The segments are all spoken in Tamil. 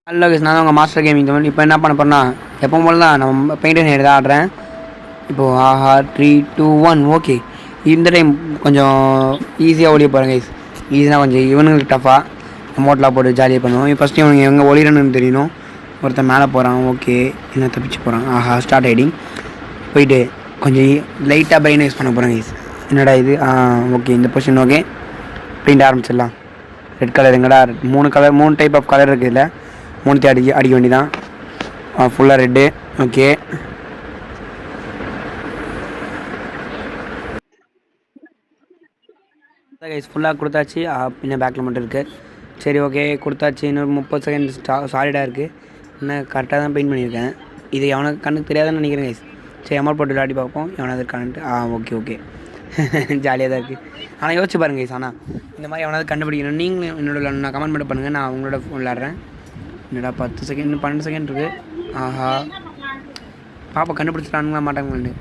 ஹலோ கைஸ், நான் தான் உங்கள் மாஸ்டர் கேமிங் தமிழ். இப்போ என்ன பண்ண போகிறேன்னா, எப்போ போல தான் நம்ம பெயிண்ட் அண்ட் தான் ஆடுறேன். இப்போது 3, 2, 1 ஓகே. இந்த டைம் கொஞ்சம் ஈஸியாக ஓடிய போகிறேன் கைஸ். ஈஸியாக கொஞ்சம் இவனுங்களுக்கு டஃபாக மோட்டெலாம் போட்டு ஜாலியாக பண்ணுவோம். ஃபஸ்ட்டு இவனுங்க எங்கே ஒளிரணும்னு தெரியணும். ஒருத்தன் மேலே போகிறான், ஓகே. இன்னும் தப்பிச்சு போகிறான். ஸ்டார்ட் ரைடிங் போயிட்டு கொஞ்சம் லைட்டாக பிரெயின் யூஸ் பண்ண போகிறேன் கைஸ். என்னடா இது? ஓகே, இந்த பொசிஷன் ஓகே. பெயிண்ட் ஆரம்பிச்சிடலாம். ரெட் கலர் எங்கடா? 3 டைப் ஆஃப் கலர் இருக்குது. இல்லை 3 அடிக்க வேண்டியதான். ஃபுல்லாக ரெட்டு ஓகே. கைஸ் ஃபுல்லாக கொடுத்தாச்சு. இன்னும் பேக்கில் மட்டும் இருக்குது. சரி ஓகே, கொடுத்தாச்சு. இன்னொரு 30 செகண்ட் சாலிடாக இருக்குது. இன்னும் கரெக்டாக தான் பெயிண்ட் பண்ணியிருக்கேன். இது எவனுக்கு கண்ணுக்கு தெரியாதுன்னு நினைக்கிறேன் கைஸ். சரி அமௌண்ட் போட்டு விளையாடி பார்ப்போம் எவனாவது இருக்கான்ட்டு. ஓகே ஜாலியாக தான் இருக்குது. ஆனால் யோசிச்சு பாருங்க கைஸ். ஆனால் இந்த மாதிரி எவனாவது கண்டுபிடிக்கணும். நீங்களும் என்னோட நான் கமெண்ட் பண்ண பண்ணுங்கள். நான் உங்களோட விளையாடுறேன். என்னடா 10 செகண்ட், இன்னும் 12 செகண்ட் இருக்குது. பாப்பா கண்டுபிடிச்சிட்டானுங்களா மாட்டாங்களான்னு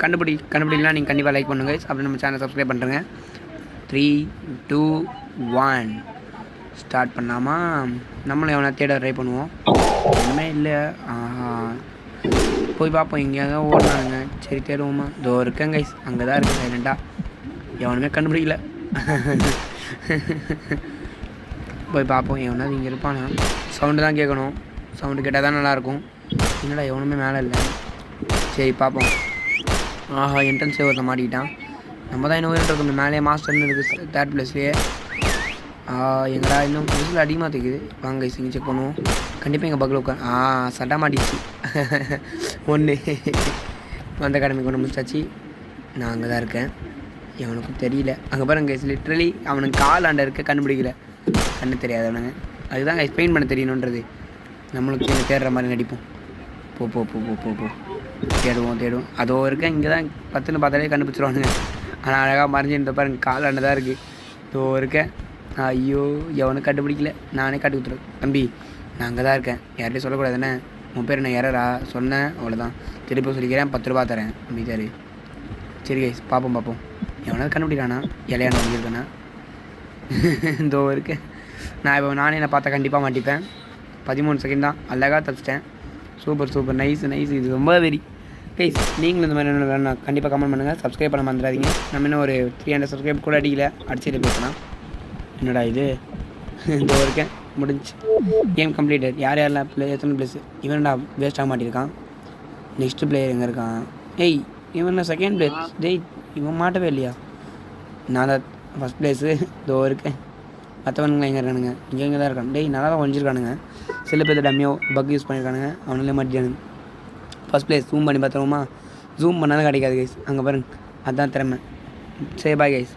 கண்டுபிடிக்கலாம். நீங்கள் கண்டிப்பாக லைக் பண்ணுங்க கைஸ். அப்படி நம்ம சேனல் சப்ஸ்கிரைப் பண்ணுறேங்க. 3, 2, 1 ஸ்டார்ட் பண்ணாமா? நம்மளும் எவனா தேட ட்ரை பண்ணுவோம். ஒன்றுமே இல்லை. போய் பார்ப்போம். எங்கேயாவது ஓடினானுங்க. சரி தேடுவோமா? இதோ இருக்கேன் கைஸ். அங்கே தான் இருக்குது சைலண்டாக. எவனுமே கண்டுபிடிக்கல. போய் பார்ப்போம். எவனாவது இங்கே இருப்பானா? சவுண்டு தான் கேட்கணும். சவுண்டு கேட்டால் தான் நல்லாயிருக்கும். என்னடா எவனுமே மேலே இல்லை. சரி பார்ப்போம். என்ட்ரன்ஸே ஒருத்தன் மாட்டிக்கிட்டான். நம்ம தான் இன்னும் இருக்கணும். மேலே மாஸ்டர்னு இருக்குது 3rd பிளேஸ்லேயே. எங்கடா இன்னும் புதுசில் அதிகமாக தெரியுது. வாங்க இங்கே செக் பண்ணுவோம். கண்டிப்பாக எங்கள் பக்கில் உட்கார். சட்டை மாட்டிச்சு. ஒன்று வந்த கடமை கொண்டு முடிச்சாச்சு. நான் அங்கே தான் இருக்கேன். அவனுக்கும் தெரியல. அங்கே பாருங்க கைஸ், லிட்ரலி அவனுக்கு கால் ஆண்ட இருக்க கண்டுபிடிக்கல. கண்ணு தெரியாதவனுங்க. அதுதான் கைஸ் பெயிண்ட் பண்ண தெரியணுன்றது. நம்மளுக்கு இங்கே தேடுற மாதிரி நடிப்போம். போ தேடுவோம். அதோ இருக்கேன். இங்கே தான் 10ன்னு பார்த்தாலே கண்டுபிடிச்சிருவானுங்க. ஆனால் அழகாக மறைஞ்சிருந்த பாருங்க, கால் ஆண்ட தான் இருக்குது. இதோ இருக்கேன். ஐயோ எவனும் கண்டுபிடிக்கல. நானே காட்டி கொடுத்துருவேன். தம்பி நான் அங்கே தான் இருக்கேன். யார்கிட்டையும் சொல்லக்கூடாதுண்ணே. உன் பேர் என்ன எரரா சொன்னேன், அவ்வளோதான். திருப்பி சொல்லிக்கிறேன். 10 ரூபா தரேன். தம்பி சரி. சரி கைஸ் பார்ப்போம். எவனாவது கண்டுபிடிக்கிறானா? இலையான வந்துருக்கேண்ணா. இதோ இருக்கேன். நானே என்ன பார்த்தா கண்டிப்பாக மாட்டிப்பேன். 13 செகண்ட் தான். அழகாக தப்பிச்சிட்டேன். Super nice. இது ரொம்ப வெரி கைஸ். நீங்களும் இந்த மாதிரி என்ன கண்டிப்பாக கமெண்ட் பண்ணுங்கள். சப்ஸ்கிரைப் பண்ண மறந்துடாதீங்க. நம்ம இன்னும் ஒரு 300 சப்ஸ்கிரைப் கூட அடிச்சுட்டு பேசலாம். என்னடா இது? இதோ இருக்கேன். முடிஞ்சு. Game completed. யாரெல்லாம் எத்தனை ப்ளேஸ்? இவன்டா வேஸ்ட் ஆக மாட்டிருக்கான். நெக்ஸ்ட்டு பிளேயர் எங்கே இருக்கான்? இவன் செகண்ட் பிளேஸ். இவன் மாட்டவே இல்லையா? நான் தான் ஃபஸ்ட் ப்ளேஸு. இதோ இருக்கேன். மற்றவனுங்களாம் எங்கே இருக்கானுங்க? இங்கே தான் இருக்கான். நல்லா தான் ஒழிஞ்சிருக்கானுங்க. சில பேர் டம்மியோ பக் யூஸ் பண்ணியிருக்கானுங்க. அவனுங்களே மாட்டியானுங்க. ஃபஸ்ட் ப்ளேஸ் ஜூம் பண்ணி பார்த்துருவோமா? ஜூம் பண்ணாலும் கிடைக்காது கைஸ். அங்கே பாருங்க, அதுதான் திறமை. சரி பாய் கைஸ்.